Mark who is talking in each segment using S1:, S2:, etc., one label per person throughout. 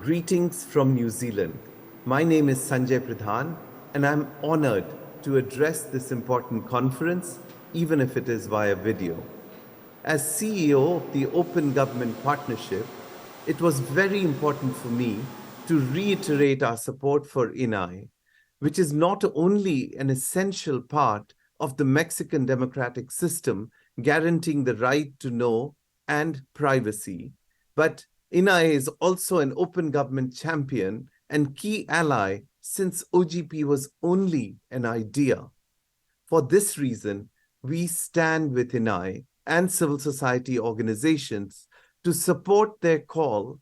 S1: Greetings from New Zealand. My name is Sanjay Pradhan, and I'm honored to address this important conference, even if it is via video. As CEO of the Open Government Partnership, it was very important for me to reiterate our support for INAI, which is not only an essential part of the Mexican democratic system guaranteeing the right to know and privacy, but INAI is also an open government champion and key ally since OGP was only an idea. For this reason, we stand with INAI and civil society organizations to support their call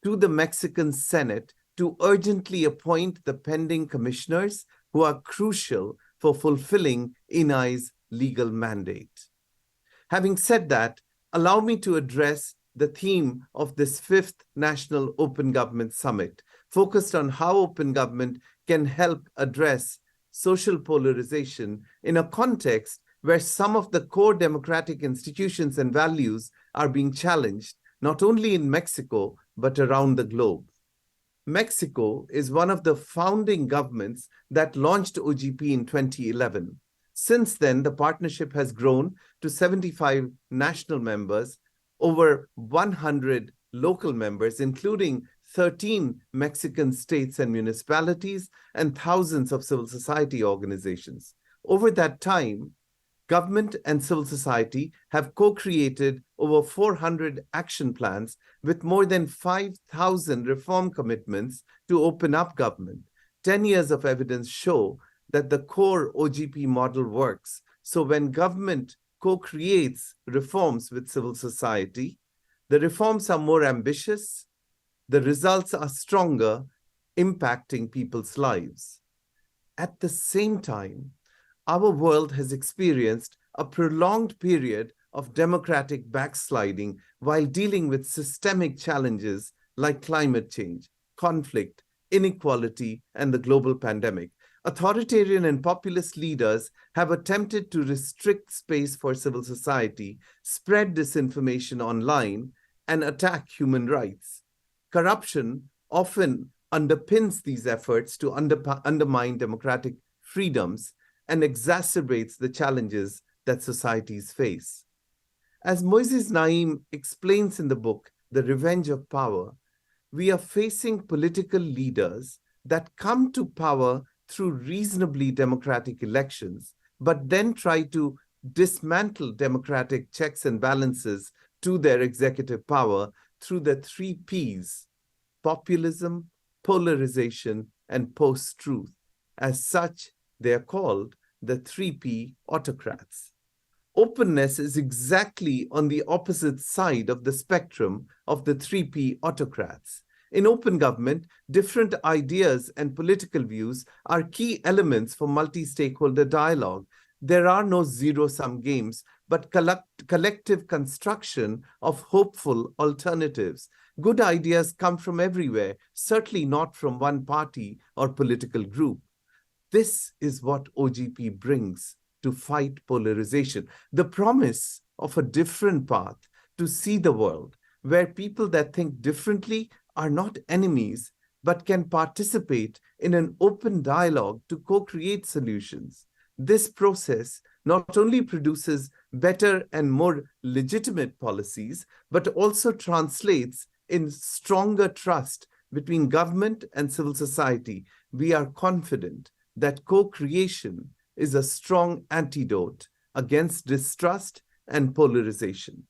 S1: to the Mexican Senate to urgently appoint the pending commissioners who are crucial for fulfilling INAI's legal mandate. Having said that, allow me to address the theme of this 5th National Open Government Summit, focused on how open government can help address social polarization in a context where some of the core democratic institutions and values are being challenged, not only in Mexico, but around the globe. Mexico is one of the founding governments that launched OGP in 2011. Since then, the partnership has grown to 75 national members, over 100 local members, including 13 Mexican states and municipalities, and thousands of civil society organizations. Over that time, government and civil society have co-created over 400 action plans with more than 5,000 reform commitments to open up government. 10 years of evidence show that the core OGP model works. So when government co-creates reforms with civil society, the reforms are more ambitious, the results are stronger, impacting people's lives. At the same time, our world has experienced a prolonged period of democratic backsliding while dealing with systemic challenges like climate change, conflict, inequality, and the global pandemic. Authoritarian and populist leaders have attempted to restrict space for civil society, spread disinformation online, and attack human rights. Corruption often underpins these efforts to undermine democratic freedoms and exacerbates the challenges that societies face. As Moises Naim explains in the book, The Revenge of Power, we are facing political leaders that come to power through reasonably democratic elections, but then try to dismantle democratic checks and balances to their executive power through the 3 Ps: populism, polarization, and post-truth. As such, they are called the 3P autocrats. Openness is exactly on the opposite side of the spectrum of the 3P autocrats. In open government, different ideas and political views are key elements for multi-stakeholder dialogue. There are no zero-sum games, but collective construction of hopeful alternatives. Good ideas come from everywhere, certainly not from one party or political group. This is what OGP brings to fight polarization, the promise of a different path to see the world, where people that think differently are not enemies, but can participate in an open dialogue to co-create solutions. This process not only produces better and more legitimate policies, but also translates in stronger trust between government and civil society. We are confident that co-creation is a strong antidote against distrust and polarization.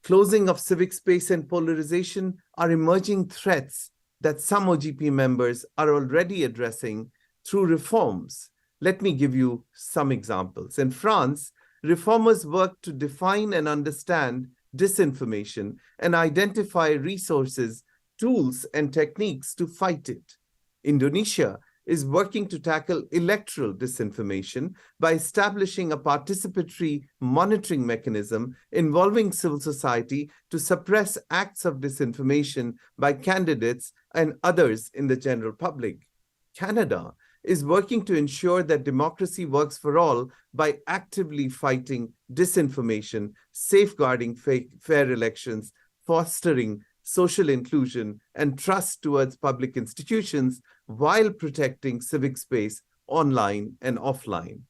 S1: Closing of civic space and polarization are emerging threats that some OGP members are already addressing through reforms. Let me give you some examples. In France, reformers work to define and understand disinformation and identify resources, tools, and techniques to fight it. Indonesia is working to tackle electoral disinformation by establishing a participatory monitoring mechanism involving civil society to suppress acts of disinformation by candidates and others in the general public. Canada is working to ensure that democracy works for all by actively fighting disinformation, safeguarding fair elections, fostering social inclusion, and trust towards public institutions while protecting civic space online and offline.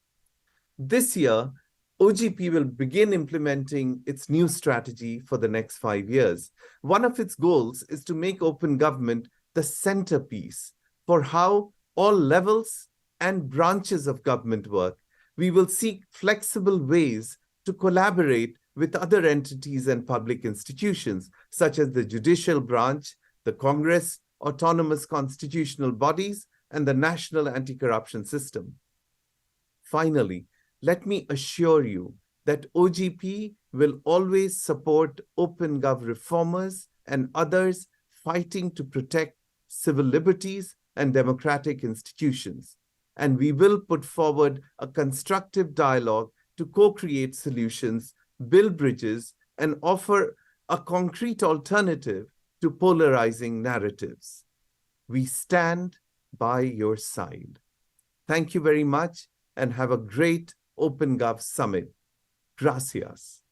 S1: This year, OGP will begin implementing its new strategy for the next 5 years. One of its goals is to make open government the centerpiece for how all levels and branches of government work. We will seek flexible ways to collaborate with other entities and public institutions, such as the judicial branch, the Congress, autonomous constitutional bodies, and the national anti-corruption system. Finally, let me assure you that OGP will always support OpenGov reformers and others fighting to protect civil liberties and democratic institutions. And we will put forward a constructive dialogue to co-create solutions, build bridges, and offer a concrete alternative to polarizing narratives. We stand by your side. Thank you very much and have a great OpenGov Summit. Gracias.